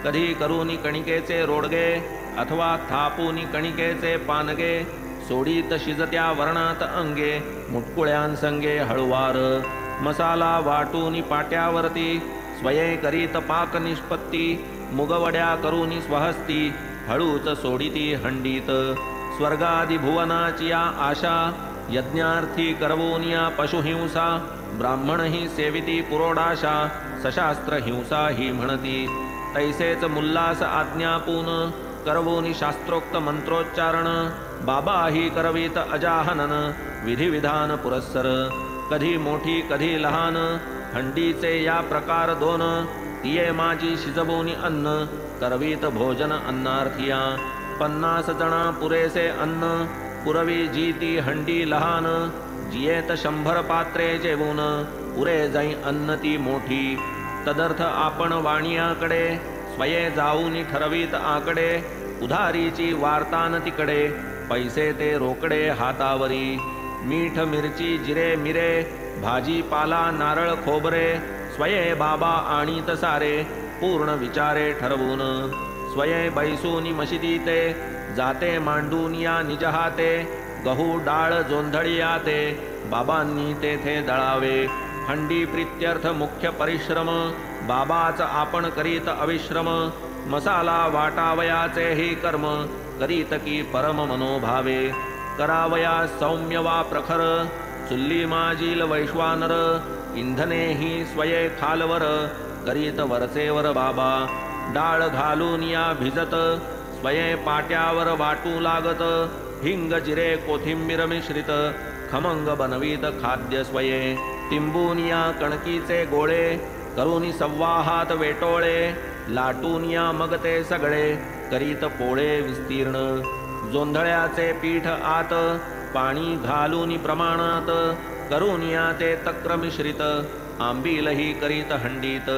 कधी करूनी कणिकेचे रोडगे अथवा थापूनी कणिकेचे पानगे सोडीत शिजत्या वर्णात अंगे मुटकुळ्यांसंगे हळुवार मसाला वाटूनी पाट्यावरती स्वये करीत पाक निष्पत्ती मुगवड्या करूनी स्वहस्ती हळूच सोडिती हंडीत स्वर्गादि भुवनाची या आशा यज्ञार्थी करवोनिया पशुहिंसा ब्राह्मण ही सेविती पुरोडाशा सशास्त्र हिंसा ही म्हणती तैसेच मुल्लास आज्ञापून करवोनी शास्त्रोक्त मंत्रोच्चारण बाबा ही करवीत अजाहनन विधिविधान पुरस्सर कधी मोठी कधी लहान हंडीचे या प्रकार दोन तिये माझी शिजवोनी अन्न करवीत भोजन अन्नार्थिया 50 जना पुरेसे अन्न पुरवी जी ती हंडी लहान जियेत 100 पात्रे जेवून पुरे जाई अन्न ती मोठी तदर्थ आपण वाणियाकडे स्वये जाऊनी ठरवीत आकडे उधारीची वार्तान तिकडे पैसे ते रोकडे हातावरी मीठ मिरची जिरे मिरे भाजीपाला नारळ खोबरे स्वये बाबा आणीत सारे पूर्ण विचारे ठरवून स्वये बैसूनी मशिदीते जाते मांडून या निज हाते गहू डाळ जोंधळी ते बाबांनी तेथे दळावे हंडी प्रीत्यर्थ मुख्य परिश्रम बाबाच आपण करीत अविश्रम मसाला वाटावयाचे ही कर्म करीत की परम मनोभावे करावया सौम्य वा प्रखर चुल्ली माजील वैश्वानर इंधने ही स्वये खालवर करीत वरचेवर बाबा डाळ घालून या भिजत स्वये पाट्यावर वाटू लागत हिंग जिरे कोथिंबीर मिश्रित खमंग बनवीत खाद्य स्वये टिंबून या कणकीचे गोळे करून सव्वाहात वेटोळे लाटून या मग ते सगळे करीत पोळे विस्तीर्ण जोंधळ्याचे पीठ आत पाणी घालून प्रमाणात करून या ते तक्र मिश्रित आंबीलही करीत हंडीत